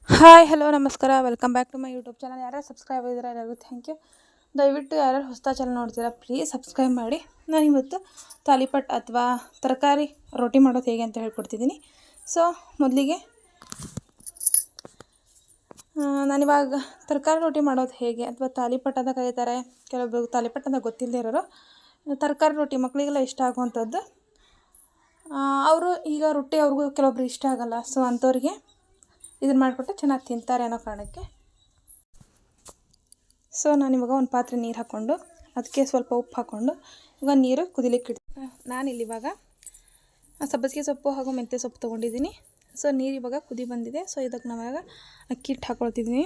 Hi hello ನಮಸ್ಕಾರ welcome back to my YouTube channel. ಯಾರು subscribe ಆಗಿದ್ದೀರಾ ಎಲ್ಲರಿಗೂ ಥ್ಯಾಂಕ್ ಯು. ದಯವಿಟ್ಟು ಯಾರು ಹೊಸ ಚಾನಲ್ ನೋಡ್ತೀರಾ ಪ್ಲೀಸ್ ಸಬ್ಸ್ಕ್ರೈಬ್ ಮಾಡಿ. ನಾನು ಇವತ್ತು ತಾಲಿಪಟ್ ಅಥವಾ ತರಕಾರಿ ರೊಟ್ಟಿ ಮಾಡೋದು ಹೇಗೆ ಅಂತ ಹೇಳ್ಕೊಡ್ತಿದ್ದೀನಿ. ಸೊ ಮೊದಲಿಗೆ ನಾನಿವಾಗ ತರಕಾರಿ ರೊಟ್ಟಿ ಮಾಡೋದು ಹೇಗೆ ಅಥವಾ ತಾಲಿಪಟ್ ಅಂತ ಕರೀತಾರೆ, ಕೆಲವೊಬ್ಬರು ತಾಲಿಪಟ್ ಅಂತ ಗೊತ್ತಿಲ್ಲದೆ ಇರೋರು. ತರಕಾರಿ ರೊಟ್ಟಿ ಮಕ್ಕಳಿಗೆಲ್ಲ ಇಷ್ಟ ಆಗುವಂಥದ್ದು. ಅವರು ಈಗ ರೊಟ್ಟಿ ಅವ್ರಿಗೂ ಕೆಲವೊಬ್ರು ಇಷ್ಟ ಆಗೋಲ್ಲ. ಸೊ ಅಂಥವ್ರಿಗೆ ಇದನ್ನು ಮಾಡಿಕೊಟ್ಟು ಚೆನ್ನಾಗಿ ತಿಂತಾರೆ ಅನ್ನೋ ಕಾರಣಕ್ಕೆ. ಸೊ ನಾನಿವಾಗ ಒಂದು ಪಾತ್ರೆ ನೀರು ಹಾಕ್ಕೊಂಡು ಅದಕ್ಕೆ ಸ್ವಲ್ಪ ಉಪ್ಪು ಹಾಕ್ಕೊಂಡು ಇವಾಗ ನೀರು ಕುದಿಲಿಕ್ಕೆ ಇಡ್ತೀನಿ. ನಾನಿಲ್ಲಿ ಇವಾಗ ಸಬ್ಬಸಿಗೆ ಸೊಪ್ಪು ಹಾಗೂ ಮೆಂತ್ಯ ಸೊಪ್ಪು ತೊಗೊಂಡಿದ್ದೀನಿ. ಸೊ ನೀರು ಇವಾಗ ಕುದಿ ಬಂದಿದೆ. ಸೊ ಇದಕ್ಕೆ ನಾವಾಗ ಅಕ್ಕಿ ಹಿಟ್ಟು ಹಾಕ್ಕೊಳ್ತಿದ್ದೀನಿ.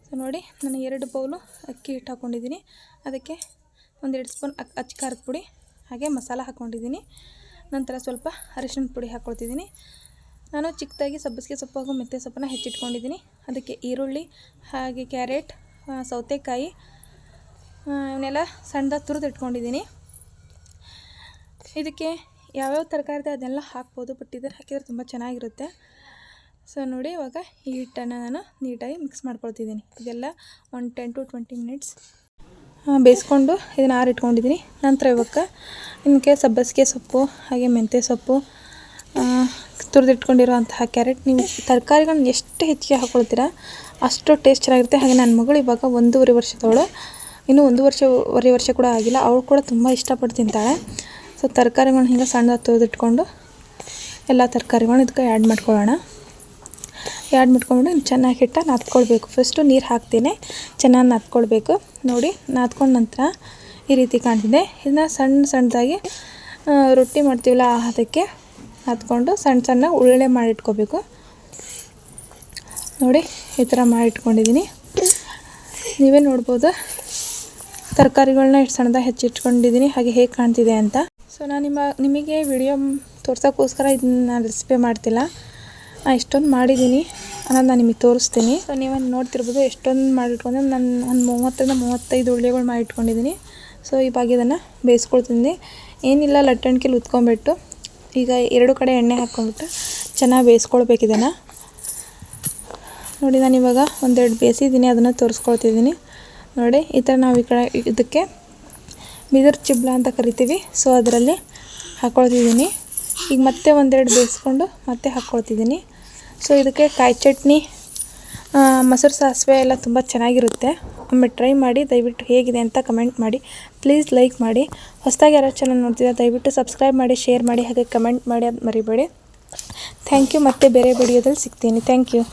ಸೊ ನೋಡಿ ನಾನು 2 ಬೌಲು ಅಕ್ಕಿ ಹಿಟ್ಟು ಹಾಕ್ಕೊಂಡಿದ್ದೀನಿ. ಅದಕ್ಕೆ 1-2 ಸ್ಪೂನ್ ಅಚ್ಚ ಖಾರದ ಪುಡಿ ಹಾಗೆ ಮಸಾಲ ಹಾಕ್ಕೊಂಡಿದ್ದೀನಿ. ನಂತರ ಸ್ವಲ್ಪ ಅರಿಶಿನ ಪುಡಿ ಹಾಕ್ಕೊಳ್ತಿದ್ದೀನಿ. ನಾನು ಚಿಕ್ಕದಾಗಿ ಸಬ್ಬಸಿಗೆ ಸೊಪ್ಪು ಹಾಗೂ ಮೆಂತ್ಯ ಸೊಪ್ಪನ್ನು ಹೆಚ್ಚಿಟ್ಕೊಂಡಿದ್ದೀನಿ. ಅದಕ್ಕೆ ಈರುಳ್ಳಿ ಹಾಗೆ ಕ್ಯಾರೆಟ್, ಸೌತೆಕಾಯಿ ಇವನ್ನೆಲ್ಲ ಸಣ್ಣದಾಗಿ ತುರಿದು ಇಟ್ಕೊಂಡಿದ್ದೀನಿ. ಇದಕ್ಕೆ ಯಾವ್ಯಾವ ತರಕಾರಿ ಇದೆ ಅದನ್ನೆಲ್ಲ ಹಾಕ್ಬೋದು, ಬಟ್ ಇದನ್ನು ಹಾಕಿದರೆ ತುಂಬ ಚೆನ್ನಾಗಿರುತ್ತೆ. ಸೊ ನೋಡಿ ಇವಾಗ ಈ ಹಿಟ್ಟನ್ನು ನಾನು ನೀಟಾಗಿ ಮಿಕ್ಸ್ ಮಾಡ್ಕೊಳ್ತಿದ್ದೀನಿ. ಇದೆಲ್ಲ 10 to 20 ಮಿನಿಟ್ಸ್ ಬೇಯಿಸ್ಕೊಂಡು ಇದನ್ನು ಆರಿಟ್ಕೊಂಡಿದ್ದೀನಿ. ನಂತರ ಇವಾಗ ಇದಕ್ಕೆ ಸಬ್ಬಸಿಗೆ ಸೊಪ್ಪು ಹಾಗೆ ಮೆಂತ್ಯ ಸೊಪ್ಪು, ತುರಿದಿಟ್ಕೊಂಡಿರೋಂತಹ ಕ್ಯಾರೆಟ್, ನೀವು ತರಕಾರಿಗಳನ್ನ ಎಷ್ಟು ಹೆಚ್ಚಿಗೆ ಹಾಕ್ಕೊಳ್ತೀರಾ ಅಷ್ಟು ಟೇಸ್ಟ್ ಚೆನ್ನಾಗಿರುತ್ತೆ. ಹಾಗೆ ನನ್ನ ಮಗಳು ಇವಾಗ 1.5 ವರ್ಷದವಳು, ಇನ್ನೂ 1.5 ವರ್ಷ ಕೂಡ ಆಗಿಲ್ಲ. ಅವಳು ಕೂಡ ತುಂಬ ಇಷ್ಟಪಟ್ಟು ತಿಂತಾಳೆ. ಸೊ ತರಕಾರಿಗಳನ್ನ ಹಿಂಗೆ ಸಣ್ಣದಾಗಿ ತುರಿದಿಟ್ಕೊಂಡು ಎಲ್ಲ ತರಕಾರಿಗಳನ್ನ ಇದಕ್ಕೆ ಆ್ಯಡ್ ಮಾಡ್ಕೊಳ್ಳೋಣ. ಆ್ಯಡ್ ಮಾಡ್ಕೊಂಡ್ಬಿಟ್ಟು ಚೆನ್ನಾಗಿ ಹಿಟ್ಟ ನಾದ್ಕೊಳ್ಬೇಕು. ಫಸ್ಟು ನೀರು ಹಾಕ್ತೀನಿ, ಚೆನ್ನಾಗಿ ನಾದ್ಕೊಳ್ಬೇಕು. ನೋಡಿ ನಾದ್ಕೊಂಡ ನಂತರ ಈ ರೀತಿ ಕಾಣ್ತಿದೆ. ಇದನ್ನ ಸಣ್ಣದಾಗಿ ರೊಟ್ಟಿ ಮಾಡ್ತೀವಲ್ಲ ಅದಕ್ಕೆ ನಾದ್ಕೊಂಡು ಸಣ್ಣ ಉಳ್ಳೆ ಮಾಡಿಟ್ಕೋಬೇಕು. ನೋಡಿ ಈ ಥರ ಮಾಡಿಟ್ಕೊಂಡಿದ್ದೀನಿ. ನೀವೇ ನೋಡ್ಬೋದು ತರಕಾರಿಗಳನ್ನ ಎಷ್ಟು ಸಣ್ಣದಾಗಿ ಹೆಚ್ಚಿಟ್ಕೊಂಡಿದ್ದೀನಿ ಹಾಗೆ ಹೇಗೆ ಕಾಣ್ತಿದೆ ಅಂತ. ಸೊ ನಾನು ನಿಮಗೆ ವಿಡಿಯೋ ತೋರ್ಸೋಕ್ಕೋಸ್ಕರ ಇದನ್ನ ರೆಸಿಪಿ ಮಾಡ್ತಿಲ್ಲ. ಎಷ್ಟೊಂದು ಮಾಡಿದ್ದೀನಿ ಅನ್ನೋದು ನಾನು ನಿಮಗೆ ತೋರಿಸ್ತೀನಿ. ಸೊ ನೀವು ನೋಡ್ತಿರ್ಬೋದು ಎಷ್ಟೊಂದು ಮಾಡಿಟ್ಕೊಂಡು ನಾನು ಒಂದು 30-35 ಉಳ್ಳೆಗಳು ಮಾಡಿಟ್ಕೊಂಡಿದ್ದೀನಿ. ಸೊ ಇವಾಗ ಇದನ್ನು ಬೇಯಿಸ್ಕೊಳ್ತೀನಿ. ಏನಿಲ್ಲ ಲಟ್ಟಣಿಕೆಲಿ ಉತ್ಕೊಂಡ್ಬಿಟ್ಟು ಈಗ 2 ಕಡೆ ಎಣ್ಣೆ ಹಾಕ್ಕೊಂಡ್ಬಿಟ್ಟು ಚೆನ್ನಾಗಿ ಬೇಯಿಸ್ಕೊಳ್ಬೇಕು ಇದನ್ನು. ನೋಡಿ ನಾನಿವಾಗ 1-2 ಬೇಯಿಸಿದ್ದೀನಿ, ಅದನ್ನು ತೋರಿಸ್ಕೊಳ್ತಿದ್ದೀನಿ. ನೋಡಿ ಈ ಥರ ನಾವು ಈ ಕಡೆ ಇದಕ್ಕೆ ಬಿದಿರು ಚಿಬ್ಲ ಅಂತ ಕರಿತೀವಿ. ಸೊ ಅದರಲ್ಲಿ ಹಾಕ್ಕೊಳ್ತಿದ್ದೀನಿ. ಈಗ ಮತ್ತೆ 1-2 ಬೇಯಿಸ್ಕೊಂಡು ಮತ್ತೆ ಹಾಕ್ಕೊಳ್ತಿದ್ದೀನಿ. ಸೊ ಇದಕ್ಕೆ ಕಾಯಿ ಚಟ್ನಿ, ಮೊಸರು ಸಾಸಿವೆ ಎಲ್ಲ ತುಂಬ ಚೆನ್ನಾಗಿರುತ್ತೆ. ಒಮ್ಮೆ ಟ್ರೈ ಮಾಡಿ. ದಯವಿಟ್ಟು ಹೇಗಿದೆ ಅಂತ ಕಮೆಂಟ್ ಮಾಡಿ. ಪ್ಲೀಸ್ ಲೈಕ್ ಮಾಡಿ. ಹೊಸದಾಗಿ ಯಾರು ಚಾನಲ್ ನೋಡ್ತಿದ್ದಾರೆ ದಯವಿಟ್ಟು ಸಬ್ಸ್ಕ್ರೈಬ್ ಮಾಡಿ, ಶೇರ್ ಮಾಡಿ ಹಾಗೆ ಕಮೆಂಟ್ ಮಾಡಿ, ಅದು ಮರಿಬೇಡಿ. Thank you. ಮತ್ತೆ ಬೇರೆ ವಿಡಿಯೋದಲ್ಲಿ ಸಿಗ್ತೀನಿ. Thank you.